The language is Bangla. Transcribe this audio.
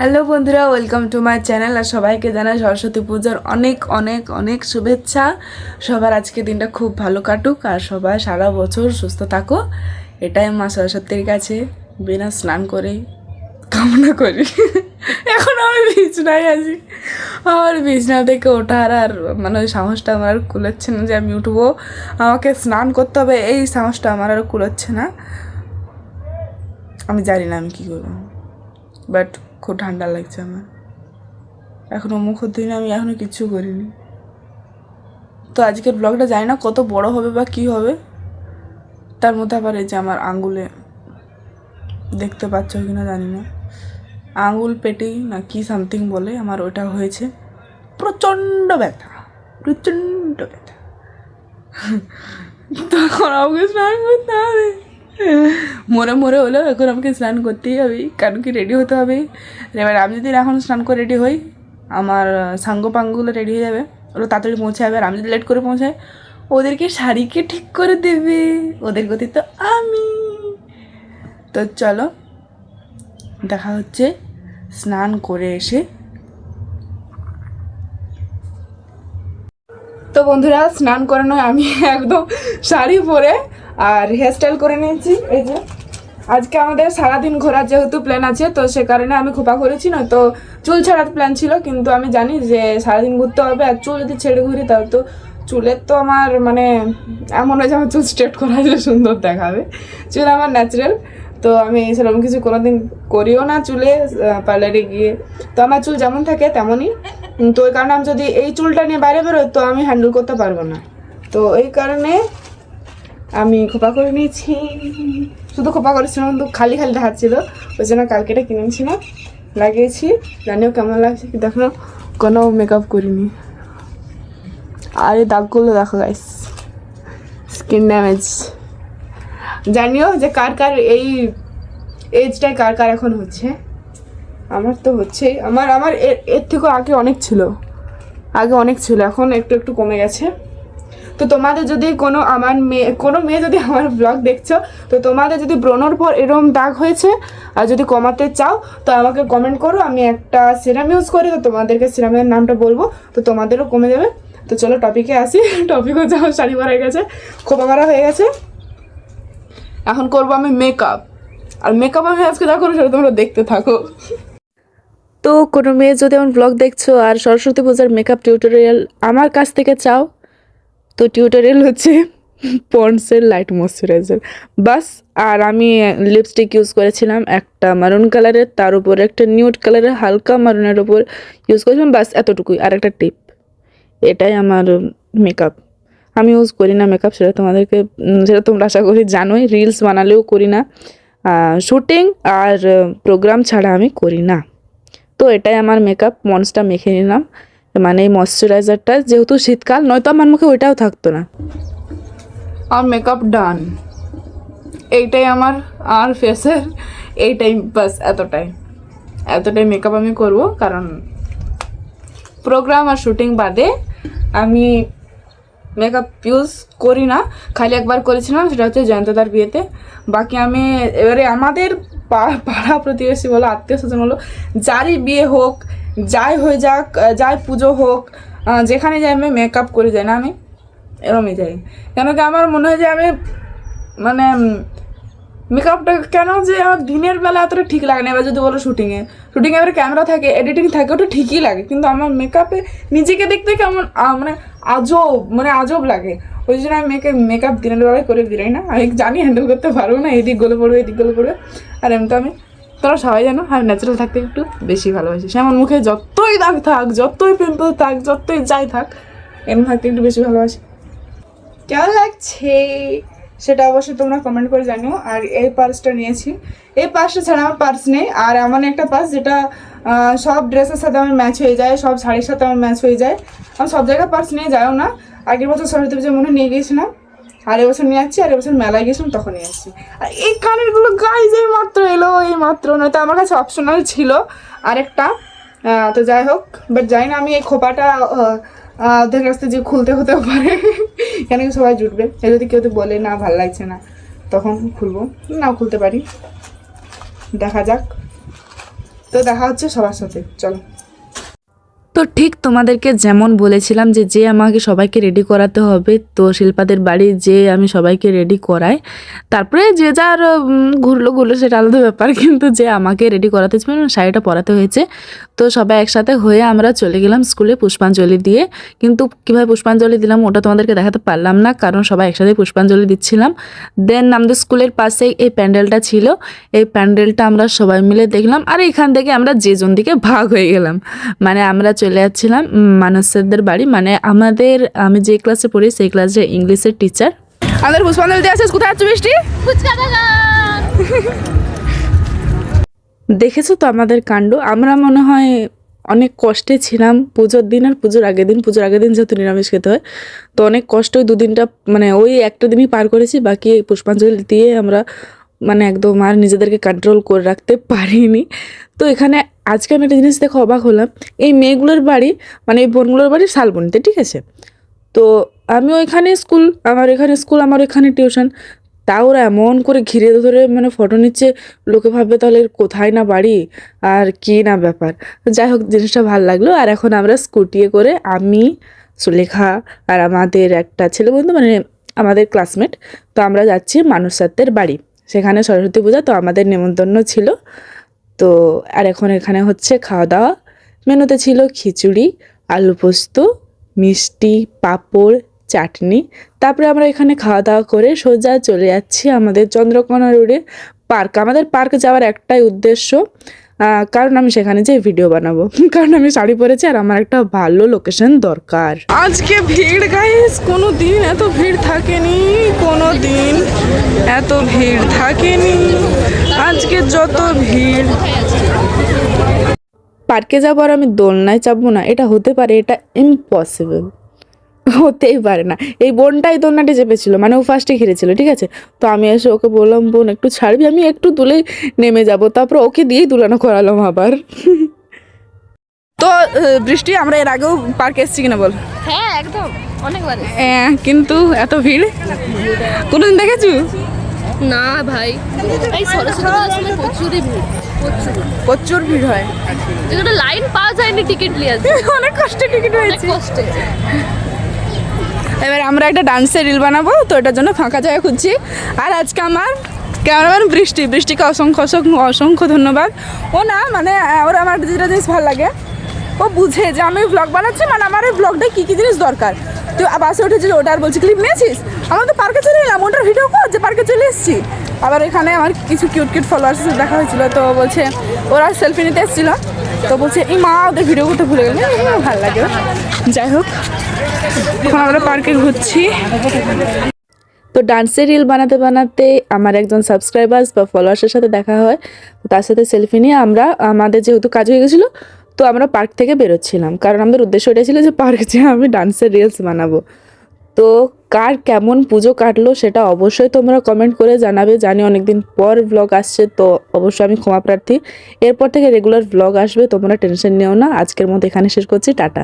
হ্যালো বন্ধুরা, ওয়েলকাম টু মাই চ্যানেল। আর সবাইকে জানাই সরস্বতী পূজার অনেক অনেক অনেক শুভেচ্ছা। সবার আজকে দিনটা খুব ভালো কাটুক আর সবাই সারা বছর সুস্থ থাকো, এটাই মা সরস্বতীর কাছে বিনা স্নান করে কামনা করি। এখন আমি বিছনায় আছি, আমার বিছনা থেকে ওঠার আর মানে ওই সাহসটা আমার আর কুলোচ্ছে না যে আমি উঠবো, আমাকে স্নান করতে হবে, এই সাহসটা আমার আর কুলোচ্ছে না। আমি জানি না আমি কী করবো, বাট খুব ঠান্ডা লাগছে আমার। এখনও মুখ দিনে আমি এখনও কিচ্ছু করিনি। তো আজকের ব্লগটা জানি না কত বড় হবে বা কী হবে। তার মধ্যে আবার এই যে আমার আঙ্গুলে, দেখতে পাচ্ছ কি না জানি না, আঙ্গুল পেটেই না কি সামথিং বলে, আমার ওটা হয়েছে। প্রচণ্ড ব্যথা, প্রচণ্ড ব্যথা। তখন আমাকে স্নান করতে হবে, মরে মরে হলেও এখন আমাকে স্নান করতেই হবে, কারণ কি রেডি হতে হবে। এবার আমি যদি এখন স্নান করে রেডি হই, আমার সাঙ্গ পাঙ্গুলো রেডি হয়ে যাবে, ওরা তাড়াতাড়ি পৌঁছে যাবে। আর আমি যদি লেট করে পৌঁছাই, ওদেরকে শাড়িকে ঠিক করে দেবে, ওদের গতি তো আমি। তো চলো দেখা হচ্ছে স্নান করে এসে। তো বন্ধুরা, স্নান করে নয় আমি একদম শাড়ি পরে আর হেয়ারস্টাইল করে নিয়েছি। এই যে আজকে আমাদের সারাদিন ঘোরার যেহেতু প্ল্যান আছে, তো সে কারণে আমি খোপা করেছি, না তো চুল ছাড়ার প্ল্যান ছিল, কিন্তু আমি জানি যে সারাদিন ঘুরতে হবে, আর চুল যদি ছেড়ে ঘুরি তাহলে তো চুলের তো আমার মানে এমন হয় যে আমার চুল স্ট্রেট করা যে সুন্দর দেখাবে। চুল আমার ন্যাচারাল, তো আমি সেরকম কিছু কোনোদিন করিও না চুলে পার্লারে গিয়ে। তো আমার চুল যেমন থাকে তেমনই, তো ওই কারণে আমি যদি এই চুলটা নিয়ে বাইরে বেরোই তো আমি হ্যান্ডেল করতে পারবো না। তো এই কারণে আমি খোপা করে নিয়েছি, শুধু খোপা করেছিলাম, কিন্তু খালি খালি দেখাচ্ছিল, ওই জন্য কালকে এটা কিনেছিলাম, লাগিয়েছি। জানিও কেমন লাগছে, কি দেখো কোনো মেকআপ করিনি। আর এই দাগগুলো দেখো গাইস, স্কিন ড্যামেজ। জানিও যে কার কার এই এজটাই কার কার এখন হচ্ছে। আমার তো হচ্ছে, আমার আমার এর থেকেও আগে অনেক ছিল, এখন একটু একটু কমে গেছে। তো তোমাদের যদি কোনো মেয়ে যদি আমার ব্লগ দেখছো, তো তোমাদের যদি ব্রণর পর এরকম দাগ হয়েছে আর যদি কমাতে চাও, তো আমাকে কমেন্ট করো, আমি একটা সিরাম ইউজ করি, তো তোমাদেরকে সিরামের নামটা বলবো, তো তোমাদেরও কমে যাবে। তো চলো টপিকে আসি। টপিক হচ্ছে আমার শাড়ি পরা হয়ে গেছে, খোপা করা হয়ে গেছে, এখন করবো আমি মেকআপ। আর মেকআপ আমি আজকে যা করবো সেটা তোমরা দেখতে থাকো। তো কোনো মেয়ে যদি আমার ব্লগ দেখছো আর সরস্বতী পূজার মেকআপ টিউটোরিয়াল আমার কাছ থেকে চাও, তো টিউটোরিয়াল হচ্ছে পন্ডসের লাইট ময়শ্চারাইজার বাস। আর আমি লিপস্টিক ইউজ করেছিলাম একটা মারুন কালারের, তার উপর একটা নিউড কালারের হালকা মারুনের উপর ইউজ করেছিলাম, বাস এতটুকুই। আর একটা টিপ, এটাই আমার মেকআপ। আমি ইউজ করি না মেকআপ, সেটা তোমরা আশা করি জানোই, রিলস বানালেও করি না, শ্যুটিং আর প্রোগ্রাম ছাড়া আমি করি না। তো এটাই আমার মেকআপ, পন্ডসটা মেখে নিলাম, মানে এই ময়শ্চারাইজারটা, যেহেতু শীতকাল, নয়তো আমার মুখে ওইটাও থাকতো না। আর মেকআপ ডান, এইটাই আমার আর ফেসের এইটাই, বাস এতটাই মেকআপ আমি করব, কারণ প্রোগ্রাম আর শুটিং বাদে আমি মেকআপ ইউজ করি না। খালি একবার করেছিলাম, সেটা হচ্ছে জয়ন্তদার বিয়েতে। বাকি আমি এবারে আমাদের পাড়া প্রতিবেশী বলো, আত্মীয় স্বজন বলো, যারই বিয়ে হোক, যাই হয়ে যাক, যাই পুজো হোক, যেখানে যাই আমি মেকআপ করে যাই না, আমি এরমই যাই। কেন কি আমার মনে হয় যে আমি মানে মেকআপটা কেন যে আমার দিনের বেলা এতটা ঠিক লাগে না। এবার যদি বলো শুটিংয়ে এবার ক্যামেরা থাকে, এডিটিং থাকে, ওটা ঠিকই লাগে, কিন্তু আমার মেকআপে নিজেকে দেখতে কেমন মানে আজব লাগে। ওই জন্য আমি মেকআপ দিনের বেলায় করে বেরোই না। আমি জানি হ্যান্ডেল করতে পারবো না, এদিক গলে পড়বে। আর এমনি আমি, তোমরা সবাই জানো আমি ন্যাচারাল থাকতে একটু বেশি ভালোবাসি। সে আমার মুখে যতই দাগ থাক, যতই পিম্পল থাক, যতই যাই থাক, এমন থাকতে একটু বেশি ভালোবাসি। কেমন লাগছে সেটা অবশ্যই তোমরা কমেন্ট করে জানিও। আর এই পার্সটা নিয়েছি, এই পার্সটা ছাড়া আমার পার্স নেই। আর এমন একটা পার্স যেটা সব ড্রেসের সাথে আমার ম্যাচ হয়ে যায়, সব শাড়ির সাথে আমার ম্যাচ হয়ে যায়। আমি সব জায়গায় পার্স নিয়ে যাও না, আগের বছর সরস্বতী পুজো মনে নিয়ে গিয়েছিলাম, আর এবছর নিয়ে যাচ্ছি, আর এবছর মেলায় গিয়েছিলাম তখন নিয়ে যাচ্ছি। আর এই কানেরগুলো গাইজ এই মাত্র এলো, নয়তো আমার কাছে অপশনাল ছিল আরেকটা। তো যাই হোক, বাট যাই না আমি এই খোপাটা ওদের কাছ থেকে যে খুলতে হতেও পারে, কেন কি সবাই জুটবে, যদি কেউ তো বলে না ভালো লাগছে না, তখন খুলবো, নাও খুলতে পারি, দেখা যাক। তো দেখা হচ্ছে সবার সাথে, চলো। তো ঠিক তোমাদেরকে যেমন বলেছিলাম যে যে আমাকে সবাইকে রেডি করাতে হবে, তো শিল্পাদের বাড়ি যে আমি সবাইকে রেডি করাই, তারপরে যে যার ঘুরলো সেটা আলাদা ব্যাপার, কিন্তু যে আমাকে রেডি করাতে ছিল শাড়িটা পরাতে হয়েছে। তো সবাই একসাথে হয়ে আমরা চলে গেলাম স্কুলে পুষ্পাঞ্জলি দিয়ে। কিন্তু কীভাবে পুষ্পাঞ্জলি দিলাম ওটা তোমাদেরকে দেখাতে পারলাম না, কারণ সবাই একসাথে পুষ্পাঞ্জলি দিচ্ছিলাম। দেন আমাদের স্কুলের পাশেই এই প্যান্ডেলটা ছিল, এই প্যান্ডেলটা আমরা সবাই মিলে দেখলাম। আর এখান থেকে আমরা যে জন দিকে ভাগ হয়ে গেলাম, মানে আমরা চলে যাচ্ছিলাম মানস স্যারদের বাড়ি, মানে আমি যে ক্লাসে পড়ি সেই ক্লাসে ইংলিশের টিচার। আমাদের পুষ্পাঞ্জলি দিয়ে আসিস, কোথায় আছো বৃষ্টি? দেখেছো তো আমাদের কাণ্ড। আমরা মনে হয় অনেক কষ্টে ছিলাম পুজোর দিন আর পুজোর আগের দিন যেহেতু নিরামিষ খেতে হয়, তো অনেক কষ্ট ওই দুদিনটা, মানে ওই একটা দিনই পার করেছি। বাকি পুষ্পাঞ্জলি দিয়ে আমরা মানে একদম আর নিজেদেরকে কন্ট্রোল করে রাখতে পারিনি। তো এখানে আজকে আমি একটা জিনিস দেখে অবাক হলাম, এই মেয়েগুলোর বাড়ি মানে এই বোনগুলোর বাড়ি শালবনিতে, ঠিক আছে। তো আমি ওইখানে স্কুল, আমার এখানে টিউশন, তা ওরা এমন করে ঘিরে ধরে মানে ফটো নিচ্ছে, লোকে ভাববে তাহলে কোথায় না বাড়ি আর কি না ব্যাপার। যাই হোক জিনিসটা ভালো লাগলো। আর এখন আমরা স্কুটিয়ে করে আমি, সুলেখা আর আমাদের একটা ছেলে বন্ধু, মানে আমাদের ক্লাসমেট, তো আমরা যাচ্ছি মানস স্যারদের বাড়ি। সেখানে সরস্বতী পূজা, তো আমাদের নেমন্তন্ন ছিল। তো আর এখন এখানে হচ্ছে খাওয়া দাওয়া। মেনুতে ছিল খিচুড়ি, আলু পোস্ত, মিষ্টি, পাঁপড়, চাটনি। তারপরে আমরা এখানে খাওয়া দাওয়া করে সোজা চলে যাচ্ছি আমাদের চন্দ্রকোনা রোডে পার্ক। আমাদের পার্ক যাওয়ার একটাই উদ্দেশ্য, কারণ আমি সেখানে যে ভিডিও বানাবো, কারণ আমি শাড়ি পরেছি আর আমার একটা ভালো লোকেশন দরকার। আজকে ভিড় গাইস, কোনো দিন এত ভিড় থাকেনি, কোনো দিন এত ভিড় থাকেনি, আজকে যত ভিড়। পার্কে যাবো আর আমি দোলনায় চাপবো না, এটা হতে পারে? এটা ইম্পসিবল, হতেই পারে না। এই বোনটাই দোলনাটি চেপেছিল, মানে ও ফার্স্টে ঘিরেছিল, ঠিক আছে। তো আমি এসে ওকে বললাম, বোন একটু ছাড়বি, আমি একটু দুলে নেমে যাব। তারপর ওকে দিয়েই দুলানো করালাম আবার। তো বৃষ্টি, আমরা এর আগেও পার্কে এসেছি কিনা বল? হ্যাঁ একদম, অনেকবার। কিন্তু এত ভিড় কোনোদিন দেখেছু? না ভাই, এই সরস্বতী পূজার সময় প্রচুরই ভিড়, প্রচুর ভিড় হয়, যেখানে লাইন পাওয়া যায়নি টিকিট নিয়ে আসতে, অনেক কষ্টে টিকিট অনেক হয়েছে। কষ্টে। এবার আমরা একটা ডান্সের রিল বানাবো, তো এটার জন্য ফাঁকা জায়গা খুঁজছি। আর আজকে আমার ক্যামেরাম্যান বৃষ্টিকে অসংখ্য ধন্যবাদ। ও না মানে ওর আমার যেটা জিনিস ভালো লাগে, ও বুঝে যে আমি ব্লগ বানাচ্ছি, মানে আমার এই ব্লগটা কী কী জিনিস দরকার। তো বাসে উঠেছিল, ওটা আর বলছি ক্লিপ নিয়েছিস, আমরা তো পার্কে চলে এলাম, ওটার ভিডিও কর যে পার্কে চলে এসেছি। আবার এখানে আমার কিছু কিউট ফলোয়ার্স দেখা হয়েছিল, তো বলছে ওরা সেলফি নিতে এসেছিলো, তো বলছে এই মা ওদের ভিডিও করতে ভুলে গেল, ভালো লাগে। যাই হোক এখন আমরা পার্কে ঘুরছি। তো ডান্সের রিল বানাতে বানাতে আমার একজন সাবস্ক্রাইবার্স বা ফলোয়ার্সের সাথে দেখা হয়, তার সাথে সেলফি নিয়ে আমাদের যেহেতু কাজ হয়ে গেছিলো, তো আমরা পার্ক থেকে বেরোচ্ছিলাম, কারণ আমাদের উদ্দেশ্য এটা ছিল যে পার্কে যেয়ে আমি ডান্সের রিলস বানাবো। তো কার কেমন পুজো কাটলো সেটা অবশ্যই তোমরা কমেন্ট করে জানাবে। জানি অনেকদিন পর ব্লগ আসছে, তো অবশ্যই আমি ক্ষমা প্রার্থী। এরপর থেকে রেগুলার ব্লগ আসবে, তোমরা টেনশন নিও না। আজকের মতো এখানে শেষ করছি, টাটা।